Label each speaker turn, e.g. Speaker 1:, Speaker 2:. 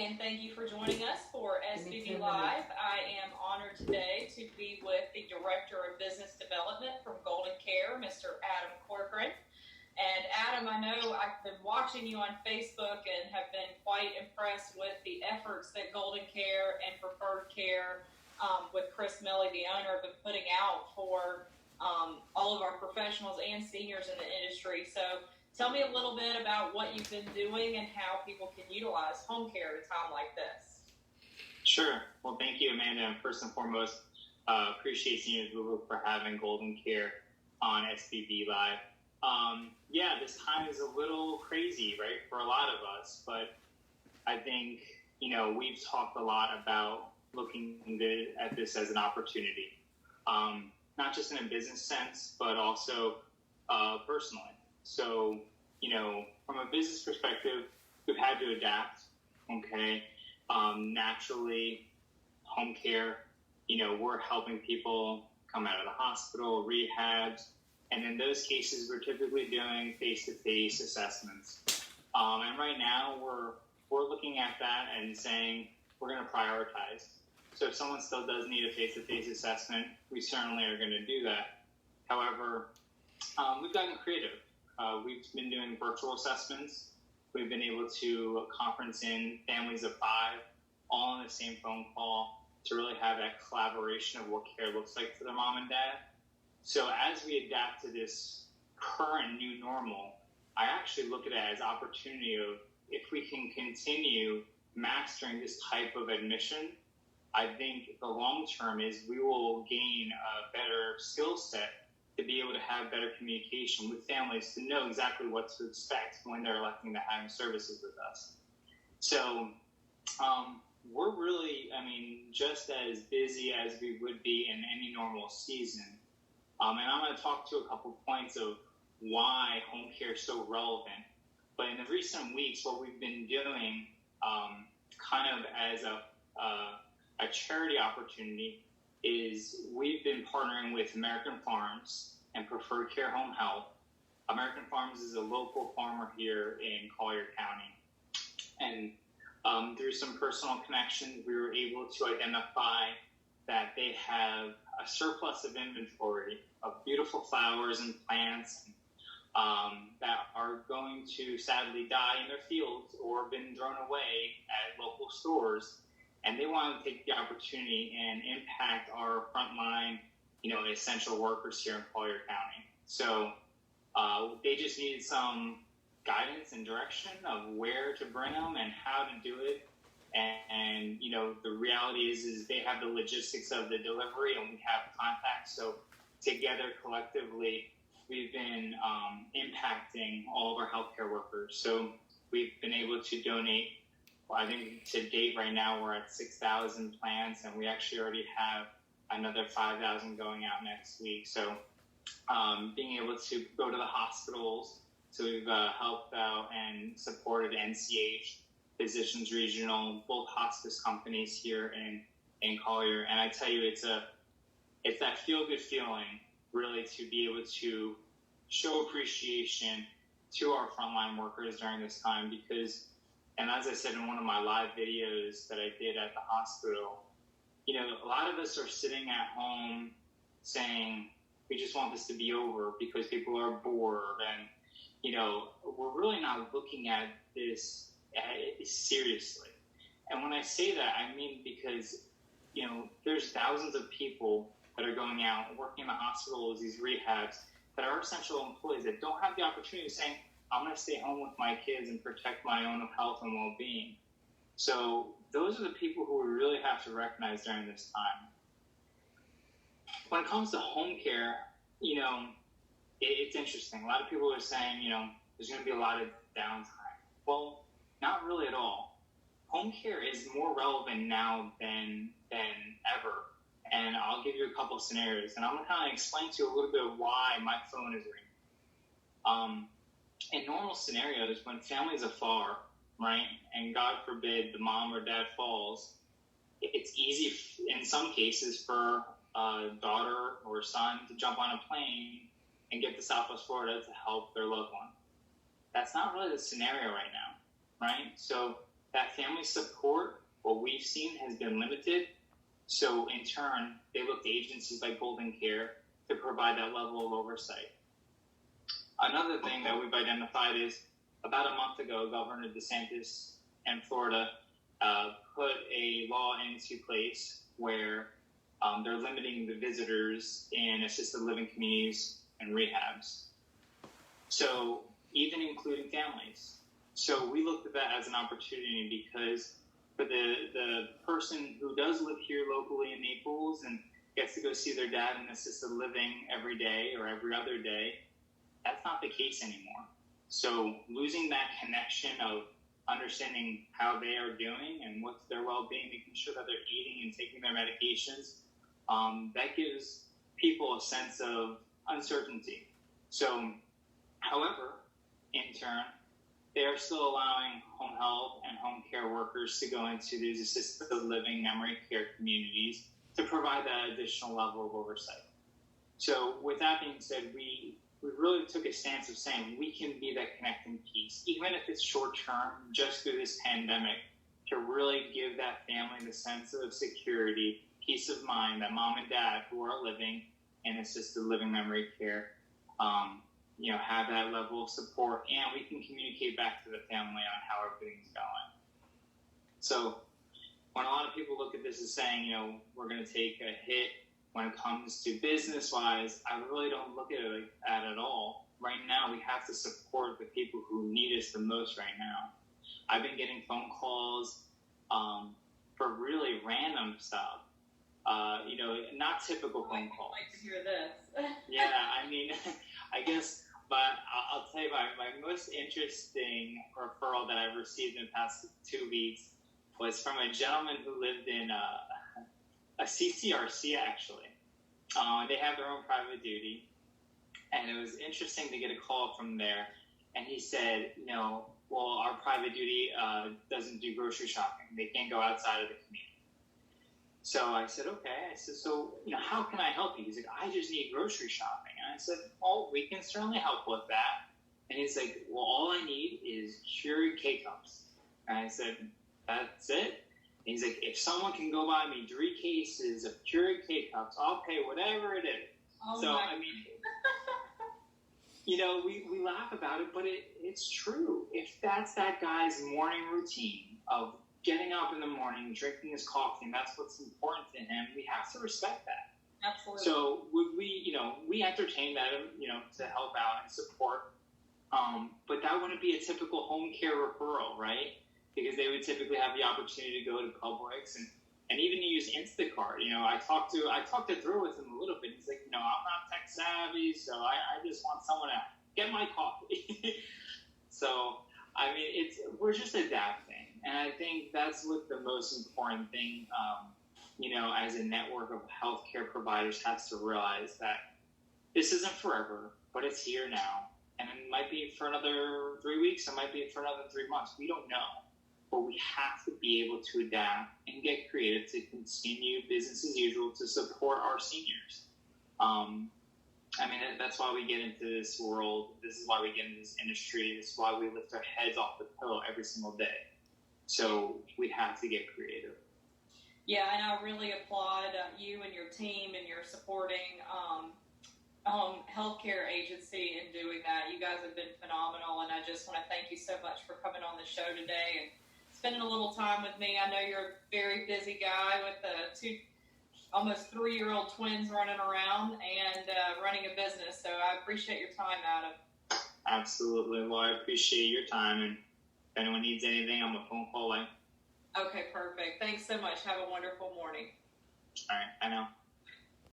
Speaker 1: and thank you for joining us for SBB Live. I am honored today to be with the Director of Business Development from Woundcare, Mr. Adam Corcoran. And Adam, I know I've been watching you on Facebook and have been quite impressed with the efforts that Woundcare and Preferred Care with Chris Milley, the owner, have been putting out for all of our professionals and seniors in the industry. So tell me a little bit about what you've been doing and how people can utilize home care at a time like this.
Speaker 2: Sure. Well, thank you, Amanda. And first and foremost, appreciate Seniors Google for having Woundcare on SBB Live. Yeah, this time is a little crazy, right, for a lot of us. But I think, we've talked a lot about looking at this as an opportunity, not just in a business sense, but also personally. So, from a business perspective, we've had to adapt, okay? Naturally, home care, we're helping people come out of the hospital, rehabs, and in those cases, we're typically doing face-to-face assessments. And right now, we're looking at that and saying we're going to prioritize. So if someone still does need a face-to-face assessment, we certainly are going to do that. However, we've gotten creative. We've been doing virtual assessments. We've been able to conference in families of 5, all on the same phone call, to really have that collaboration of what care looks like for their mom and dad. So as we adapt to this current new normal, I actually look at it as opportunity of, if we can continue mastering this type of admission, I think the long term is we will gain a better skill set to be able to have better communication with families, to know exactly what to expect when they're electing to have services with us. So we're really, just as busy as we would be in any normal season. And I'm going to talk to a couple points of why home care is so relevant. But in the recent weeks, what we've been doing kind of as a charity opportunity is we've been partnering with American Farms and Preferred Care Home Health. American Farms is a local farmer here in Collier County. And through some personal connections, we were able to identify that they have a surplus of inventory of beautiful flowers and plants that are going to sadly die in their fields or been thrown away at local stores. And they want to take the opportunity and impact our frontline, essential workers here in Collier County. So they just needed some guidance and direction of where to bring them and how to do it. And the reality is they have the logistics of the delivery and we have contacts. So together, collectively, we've been impacting all of our healthcare workers. So we've been able to donate. Well, I think to date right now we're at 6,000 plants, and we actually already have another 5,000 going out next week. So being able to go to the hospitals, so we've helped out and supported NCH, Physicians Regional, both hospice companies here in Collier. And I tell you, it's that feel-good feeling, really, to be able to show appreciation to our frontline workers during this time because, and as I said in one of my live videos that I did at the hospital, a lot of us are sitting at home saying, we just want this to be over because people are bored. And, we're really not looking at this seriously. And when I say that, I mean because, there's thousands of people that are going out and working in the hospitals, these rehabs, that are essential employees that don't have the opportunity of saying, I'm going to stay home with my kids and protect my own health and well-being. So those are the people who we really have to recognize during this time. When it comes to home care, it's interesting. A lot of people are saying, there's going to be a lot of downtime. Well, not really at all. Home care is more relevant now than ever. And I'll give you a couple of scenarios. And I'm going to kind of explain to you a little bit of why my phone is ringing. In normal scenarios, when families are far, right, and God forbid the mom or dad falls, it's easy in some cases for a daughter or son to jump on a plane and get to Southwest Florida to help their loved one. That's not really the scenario right now, right? So that family support, what we've seen, has been limited. So in turn, they look to agencies like Golden Care to provide that level of oversight. Another thing that we've identified is about a month ago, Governor DeSantis in Florida put a law into place where they're limiting the visitors in assisted living communities and rehabs. So even including families. So we looked at that as an opportunity because for the person who does live here locally in Naples and gets to go see their dad in assisted living every day or every other day, that's not the case anymore. So losing that connection of understanding how they are doing and what's their well-being, making sure that they're eating and taking their medications, that gives people a sense of uncertainty. So, however, in turn, they are still allowing home health and home care workers to go into these assisted living memory care communities to provide that additional level of oversight. So with that being said, we really took a stance of saying we can be that connecting piece, even if it's short term, just through this pandemic, to really give that family the sense of security, peace of mind that mom and dad who are living in assisted living memory care, have that level of support, and we can communicate back to the family on how everything's going. So when a lot of people look at this as saying, we're going to take a hit when it comes to business-wise, I really don't look at it like that at all. Right now, we have to support the people who need us the most right now. I've been getting phone calls for really random stuff. Not typical phone calls.
Speaker 1: I'd like to hear this.
Speaker 2: Yeah, I guess, but I'll tell you my most interesting referral that I've received in the past 2 weeks was from a gentleman who lived in a CCRC, actually. They have their own private duty, and it was interesting to get a call from there. And he said, our private duty doesn't do grocery shopping. They can't go outside of the community. So I said, okay. I said, so, how can I help you? He's like, I just need grocery shopping. And I said, well, we can certainly help with that. And he's like, well, all I need is Keurig K-Cups. And I said, that's it? And he's like, if someone can go buy me 3 cases of Keurig K-Cups, I'll pay whatever it is.
Speaker 1: Oh
Speaker 2: so,
Speaker 1: my
Speaker 2: we laugh about it, but it's true. If that's that guy's morning routine of getting up in the morning, drinking his coffee, and that's what's important to him, we have to respect that.
Speaker 1: Absolutely.
Speaker 2: So would we, we entertain that, to help out and support, but that wouldn't be a typical home care referral, right? Because they would typically have the opportunity to go to Publix and even use Instacart. I talked it through with him a little bit. He's like, I'm not tech savvy, so I just want someone to get my coffee. So, we're just adapting. And I think that's what the most important thing, as a network of healthcare providers has to realize, that this isn't forever, but it's here now. And it might be for another 3 weeks. It might be for another 3 months. We don't know. But we have to be able to adapt and get creative to continue business as usual to support our seniors. That's why we get into this world. This is why we get into this industry. This is why we lift our heads off the pillow every single day. So we have to get creative.
Speaker 1: Yeah, and I really applaud you and your team and your supporting healthcare agency in doing that. You guys have been phenomenal, and I just want to thank you so much for coming on the show today and spending a little time with me. I know you're a very busy guy with 2 almost 3-year-old twins running around and running a business, so I appreciate your time, Adam.
Speaker 2: Absolutely. Well, I appreciate your time, and if anyone needs anything, I'm a phone call away.
Speaker 1: Okay, perfect. Thanks so much. Have a wonderful morning.
Speaker 2: All right, I know.